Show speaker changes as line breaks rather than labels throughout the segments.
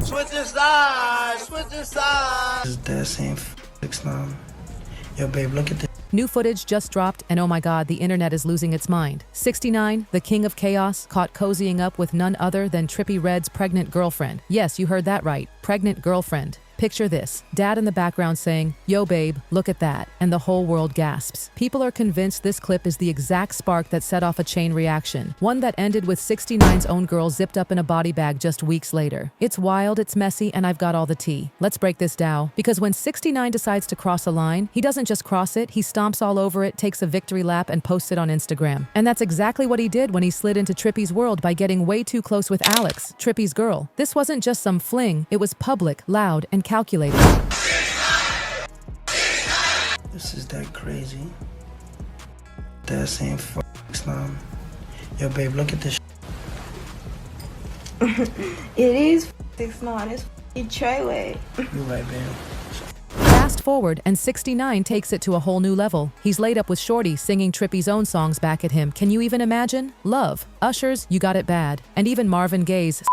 Switching sides, switching sides.
Is that same 6ix9ine? Yo, babe, look at this.
New footage just dropped, and oh my god, the internet is losing its mind. 6ix9ine, the king of chaos, caught cozying up with none other than Trippy Red's pregnant girlfriend. Yes, you heard that right. Pregnant girlfriend. Picture this, dad in the background saying, "Yo babe, look at that," and the whole world gasps. People are convinced this clip is the exact spark that set off a chain reaction, one that ended with 6ix9ine's own girl zipped up in a body bag just weeks later. It's wild, it's messy, and I've got all the tea. Let's break this down, because when 6ix9ine decides to cross a line, he doesn't just cross it, he stomps all over it, takes a victory lap, and posts it on Instagram. And that's exactly what he did when he slid into Trippie's world by getting way too close with Alex, Trippie's girl. This wasn't just some fling, it was public, loud, and calculated.
This is that crazy. That same 6ix9ine. Yo, babe, look at this.
It is 6ix9ine. It's Treyway.
You right, babe.
Fast forward, and 6ix9ine takes it to a whole new level. He's laid up with Shorty singing Trippie's own songs back at him. Can you even imagine? Love, Usher's You Got It Bad, and even Marvin Gaye's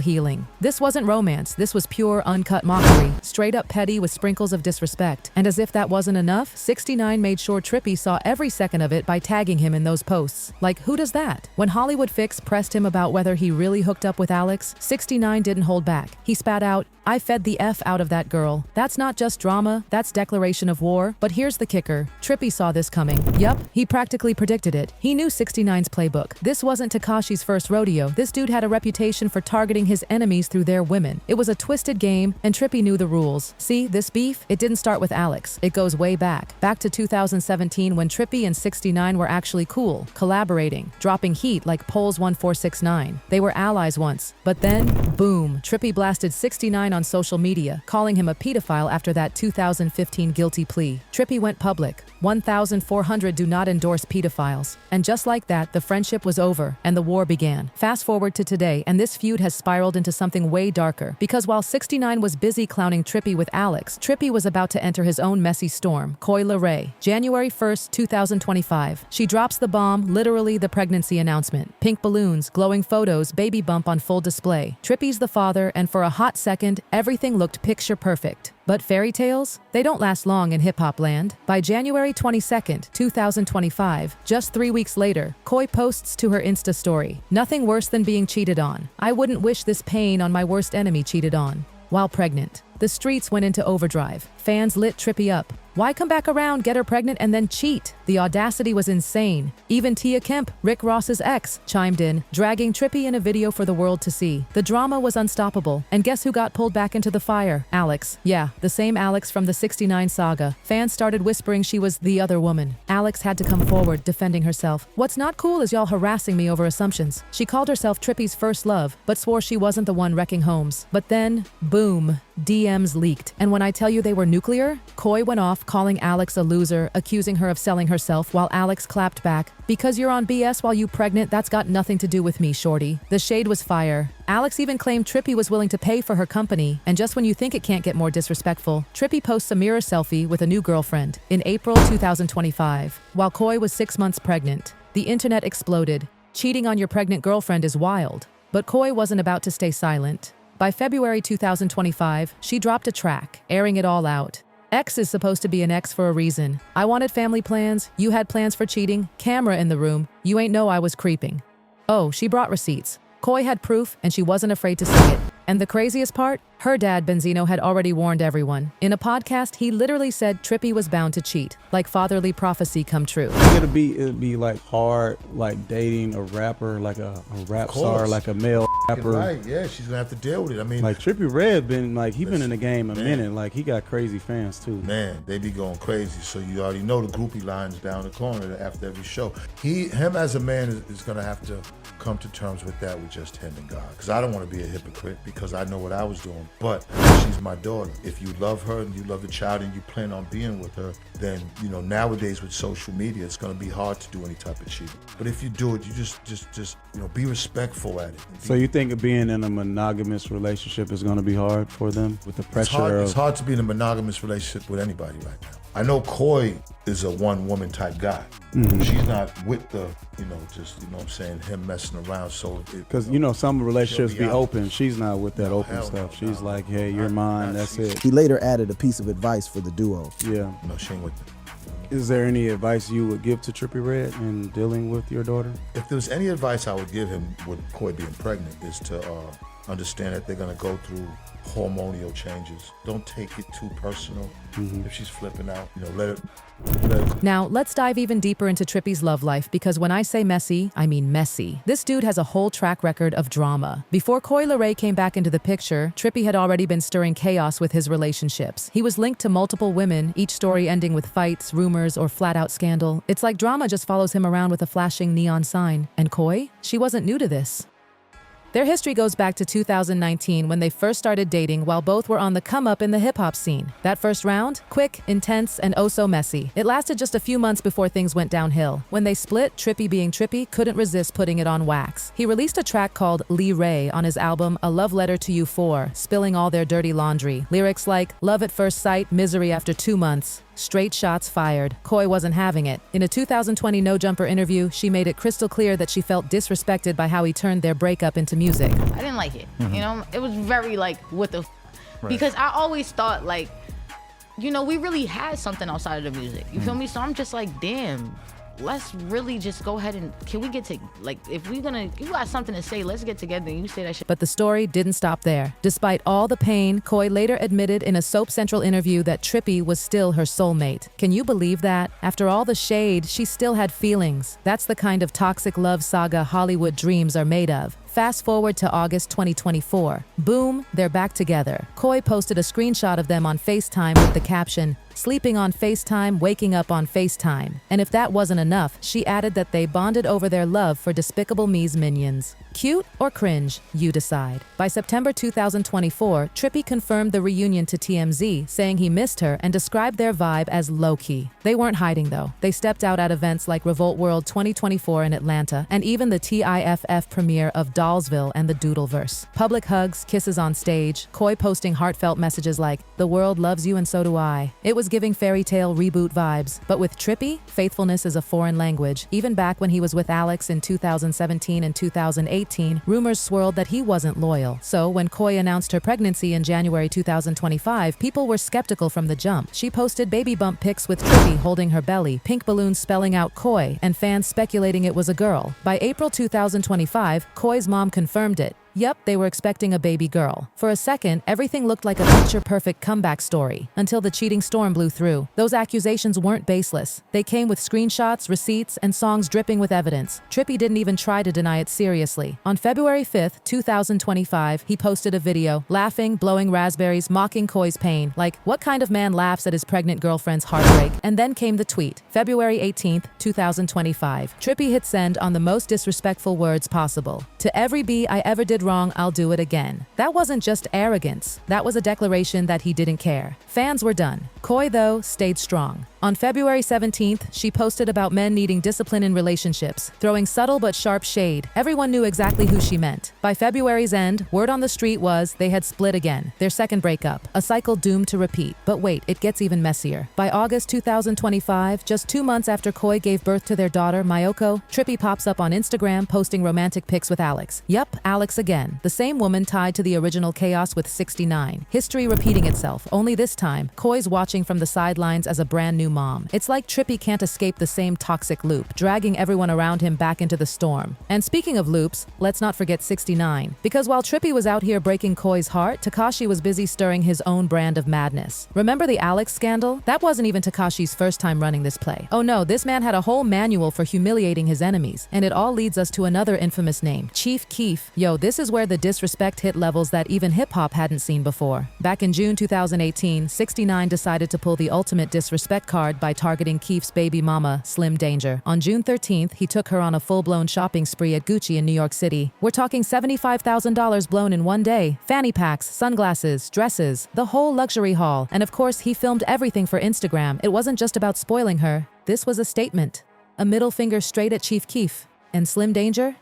Healing. This wasn't romance, this was pure uncut mockery, straight up petty with sprinkles of disrespect. And as if that wasn't enough, 6ix9ine made sure Trippie saw every second of it by tagging him in those posts. Like, who does that? When Hollywood Fix pressed him about whether he really hooked up with Alex, 6ix9ine didn't hold back. He spat out, "I fed the F out of that girl. That's not just drama, that's declaration of war." But here's the kicker. Trippie saw this coming. Yup, he practically predicted it. He knew 6ix9ine's playbook. This wasn't Tekashi's first rodeo. This dude had a reputation for targeting his enemies through their women. It was a twisted game, and Trippie knew the rules. See, this beef, it didn't start with Alex. It goes way back. Back to 2017 when Trippie and 6ix9ine were actually cool, collaborating, dropping heat like Poles 1469. They were allies once. But then, boom, Trippie blasted 6ix9ine on social media, calling him a pedophile after that 2015 guilty plea. Trippie went public. 1,400 do not endorse pedophiles. And just like that, the friendship was over, and the war began. Fast forward to today, and this feud has spiraled into something way darker. Because while 6ix9ine was busy clowning Trippie with Alex, Trippie was about to enter his own messy storm. Koi Leray. January 1st, 2025. She drops the bomb, literally the pregnancy announcement. Pink balloons, glowing photos, baby bump on full display. Trippie's the father, and for a hot second, everything looked picture perfect. But fairy tales? They don't last long in hip-hop land. By January 22nd, 2025, just 3 weeks later, Koi posts to her Insta story, "Nothing worse than being cheated on. I wouldn't wish this pain on my worst enemy cheated on." While pregnant. The streets went into overdrive. Fans lit Trippie up. Why come back around, get her pregnant, and then cheat? The audacity was insane. Even Tia Kemp, Rick Ross's ex, chimed in, dragging Trippie in a video for the world to see. The drama was unstoppable. And guess who got pulled back into the fire? Alex. Yeah, the same Alex from the 6ix9ine saga. Fans started whispering she was the other woman. Alex had to come forward, defending herself. "What's not cool is y'all harassing me over assumptions." She called herself Trippie's first love, but swore she wasn't the one wrecking homes. But then, boom, DMs leaked. And when I tell you they were nuclear, Koi went off calling Alex a loser, accusing her of selling herself, while Alex clapped back, "Because you're on BS while you pregnant, that's got nothing to do with me, shorty." The shade was fire. Alex even claimed Trippie was willing to pay for her company, and just when you think it can't get more disrespectful, Trippie posts a mirror selfie with a new girlfriend in April 2025. While Koi was 6 months pregnant, the internet exploded. Cheating on your pregnant girlfriend is wild. But Koi wasn't about to stay silent. By February 2025, she dropped a track, airing it all out. X is supposed to be an X for a reason. I wanted family plans, you had plans for cheating, camera in the room, you ain't know I was creeping. Oh, she brought receipts. Koi had proof, and she wasn't afraid to say it. And the craziest part? Her dad, Benzino, had already warned everyone. In a podcast, he literally said Trippie was bound to cheat, like fatherly prophecy come true.
It'd be like hard, like dating a rapper, like a rap star, like a male rapper.
Right, yeah, she's gonna have to deal with it. I mean,
like Trippy Red been like he been in the game a minute. Like he got crazy fans too.
Man, they be going crazy. So you already know the groupie lines down the corner after every show. Him as a man is gonna have to come to terms with that with just him and God. Because I don't want to be a hypocrite because I know what I was doing. But she's my daughter. If you love her and you love the child and you plan on being with her, then, you know, nowadays with social media, it's going to be hard to do any type of cheating. But if you do it, you just you know, be respectful at it.
So you think being in a monogamous relationship is going to be hard for them with the pressure
It's hard to be in a monogamous relationship with anybody right now. I know Koi is a one-woman type guy. She's not with the, just, what I'm saying, him messing around. So
because some relationships be open. She's not with that open stuff. She's like, hey, you're mine. That's it.
He later added a piece of advice for the duo.
Yeah.
No, she ain't with them.
Is there any advice you would give to Trippie Red in dealing with your daughter?
If there was any advice I would give him with Koi being pregnant is to understand that they're gonna go through hormonal changes. Don't take it too personal. If she's flipping out, let it.
Now, let's dive even deeper into Trippie's love life, because when I say messy, I mean messy. This dude has a whole track record of drama. Before Koi Leray came back into the picture, Trippie had already been stirring chaos with his relationships. He was linked to multiple women, each story ending with fights, rumors, or flat-out scandal. It's like drama just follows him around with a flashing neon sign. And Koi? She wasn't new to this. Their history goes back to 2019 when they first started dating while both were on the come-up in the hip-hop scene. That first round? Quick, intense, and oh so messy. It lasted just a few months before things went downhill. When they split, Trippie being Trippie couldn't resist putting it on wax. He released a track called Leray on his album A Love Letter to You 4, spilling all their dirty laundry. Lyrics like, love at first sight, misery after 2 months. Straight shots fired. Koi wasn't having it. In a 2020 No Jumper interview, she made it crystal clear that she felt disrespected by how he turned their breakup into music.
I didn't like it. It was very like, what the because I always thought like, we really had something outside of the music. You feel me? So I'm just like, damn, let's really just go ahead and, can we get to, like, if you got something to say, let's get together and you say that shit.
But the story didn't stop there. Despite all the pain, Koi later admitted in a Soap Central interview that Trippie was still her soulmate. Can you believe that? After all the shade, she still had feelings. That's the kind of toxic love saga Hollywood dreams are made of. Fast forward to August 2024. Boom, they're back together. Koi posted a screenshot of them on FaceTime with the caption, sleeping on FaceTime, waking up on FaceTime. And if that wasn't enough, she added that they bonded over their love for Despicable Me's minions. Cute or cringe? You decide. By September 2024, Trippie confirmed the reunion to TMZ, saying he missed her and described their vibe as low-key. They weren't hiding though. They stepped out at events like Revolt World 2024 in Atlanta, and even the TIFF premiere of Dollsville and the Doodleverse. Public hugs, kisses on stage, Koi posting heartfelt messages like, the world loves you and so do I. It was giving fairy tale reboot vibes. But with Trippie, faithfulness is a foreign language. Even back when he was with Alex in 2017 and 2018, rumors swirled that he wasn't loyal. So when Koi announced her pregnancy in January 2025, people were skeptical from the jump. She posted baby bump pics with Trippie holding her belly, pink balloons spelling out Koi, and fans speculating it was a girl. By April 2025, Koi's mom confirmed it. Yep, they were expecting a baby girl. For a second, everything looked like a picture-perfect comeback story, until the cheating storm blew through. Those accusations weren't baseless. They came with screenshots, receipts, and songs dripping with evidence. Trippie didn't even try to deny it seriously. On February 5th, 2025, he posted a video, laughing, blowing raspberries, mocking Koi's pain. Like, what kind of man laughs at his pregnant girlfriend's heartbreak? And then came the tweet. February 18th, 2025. Trippie hit send on the most disrespectful words possible. To every B I ever did wrong, I'll do it again. That wasn't just arrogance. That was a declaration that he didn't care. Fans were done. Koi, though, stayed strong. On February 17th, she posted about men needing discipline in relationships, throwing subtle but sharp shade. Everyone knew exactly who she meant. By February's end, word on the street was they had split again, their second breakup, a cycle doomed to repeat. But wait, it gets even messier. By August 2025, just 2 months after Koi gave birth to their daughter, Mayoko, Trippie pops up on Instagram posting romantic pics with Alex. Yup, Alex again, the same woman tied to the original chaos with 6ix9ine. History repeating itself, only this time, Koi's watching from the sidelines as a brand new mom. It's like Trippie can't escape the same toxic loop, dragging everyone around him back into the storm. And speaking of loops, let's not forget 6ix9ine. Because while Trippie was out here breaking Koi's heart, Tekashi was busy stirring his own brand of madness. Remember the Alex scandal? That wasn't even Tekashi's first time running this play. Oh no, this man had a whole manual for humiliating his enemies. And it all leads us to another infamous name, Chief Keef. Yo, this is where the disrespect hit levels that even hip-hop hadn't seen before. Back in June 2018, 6ix9ine decided to pull the ultimate disrespect card by targeting Keef's baby mama, Slim Danger. On June 13th, he took her on a full-blown shopping spree at Gucci in New York City. We're talking $75,000 blown in one day. Fanny packs, sunglasses, dresses, the whole luxury haul. And of course, he filmed everything for Instagram. It wasn't just about spoiling her. This was a statement. A middle finger straight at Chief Keef. And Slim Danger?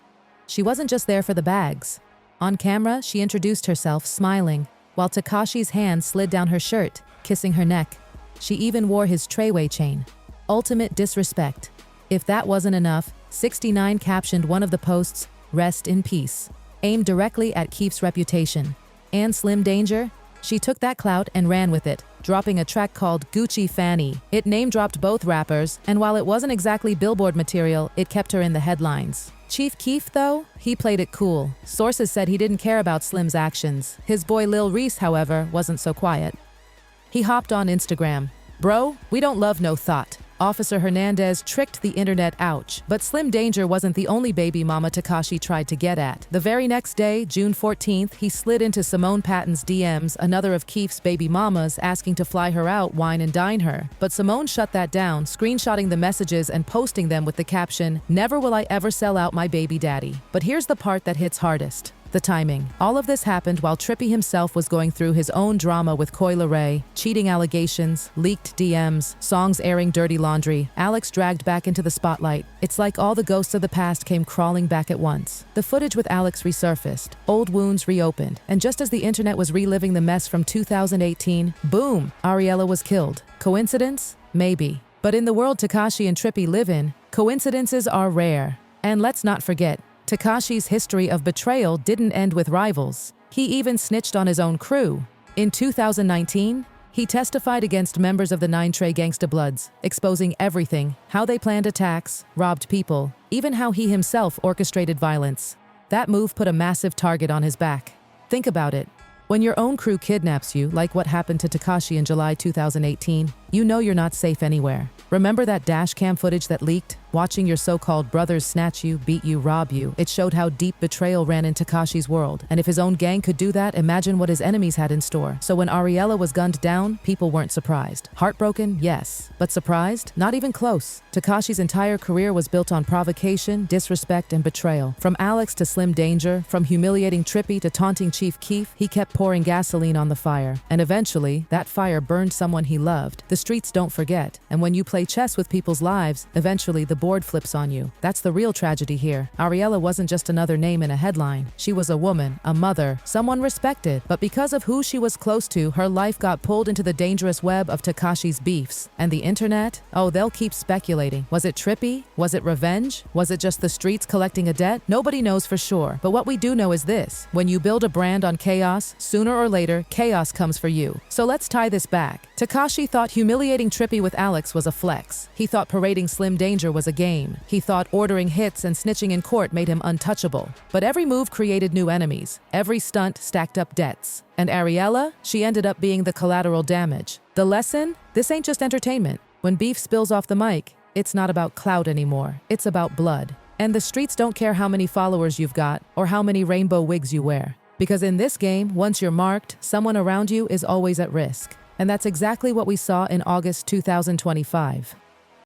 She wasn't just there for the bags. On camera, she introduced herself, smiling, while Tekashi's hand slid down her shirt, kissing her neck. She even wore his treyway chain. Ultimate disrespect. If that wasn't enough, 6ix9ine captioned one of the posts, "Rest in peace," aimed directly at Keef's reputation. And Slim Danger? She took that clout and ran with it, dropping a track called Gucci Fanny. It name-dropped both rappers, and while it wasn't exactly Billboard material, it kept her in the headlines. Chief Keef, though, he played it cool. Sources said he didn't care about Slim's actions. His boy Lil Reese, however, wasn't so quiet. He hopped on Instagram. "Bro, we don't love no thought. Officer Hernandez tricked the internet, ouch." But Slim Danger wasn't the only baby mama Tekashi tried to get at. The very next day, June 14th, he slid into Simone Patton's DMs, another of Keef's baby mamas, asking to fly her out, wine and dine her. But Simone shut that down, screenshotting the messages and posting them with the caption, "Never will I ever sell out my baby daddy." But here's the part that hits hardest. The timing. All of this happened while Trippie himself was going through his own drama with Koi Leray, cheating allegations, leaked DMs, songs airing dirty laundry. Alex dragged back into the spotlight. It's like all the ghosts of the past came crawling back at once. The footage with Alex resurfaced, old wounds reopened, and just as the internet was reliving the mess from 2018, boom, Ariella was killed. Coincidence? Maybe. But in the world Tekashi and Trippie live in, coincidences are rare. And let's not forget, Tekashi's history of betrayal didn't end with rivals. He even snitched on his own crew. In 2019, he testified against members of the 9 Trey Gangsta Bloods, exposing everything, how they planned attacks, robbed people, even how he himself orchestrated violence. That move put a massive target on his back. Think about it. When your own crew kidnaps you, like what happened to Tekashi in July 2018, you know you're not safe anywhere. Remember that dash cam footage that leaked? Watching your so-called brothers snatch you, beat you, rob you. It showed how deep betrayal ran in Tekashi's world. And if his own gang could do that, imagine what his enemies had in store. So when Ariella was gunned down, people weren't surprised. Heartbroken? Yes. But surprised? Not even close. Tekashi's entire career was built on provocation, disrespect, and betrayal. From Alex to Slim Danger, from humiliating Trippie to taunting Chief Keef, he kept pouring gasoline on the fire. And eventually, that fire burned someone he loved. The streets don't forget. And when you play chess with people's lives, eventually the board flips on you. That's the real tragedy here. Ariella wasn't just another name in a headline. She was a woman, a mother, someone respected. But because of who she was close to, her life got pulled into the dangerous web of Tekashi's beefs. And the internet? Oh, they'll keep speculating. Was it Trippie? Was it revenge? Was it just the streets collecting a debt? Nobody knows for sure. But what we do know is this. When you build a brand on chaos, sooner or later, chaos comes for you. So let's tie this back. Tekashi thought humiliating Trippie with Alex was a flex. He thought parading Slim Danger was a game. He thought ordering hits and snitching in court made him untouchable. But every move created new enemies. Every stunt stacked up debts. And Ariella? She ended up being the collateral damage. The lesson? This ain't just entertainment. When beef spills off the mic, it's not about clout anymore. It's about blood. And the streets don't care how many followers you've got or how many rainbow wigs you wear. Because in this game, once you're marked, someone around you is always at risk. And that's exactly what we saw in August 2025.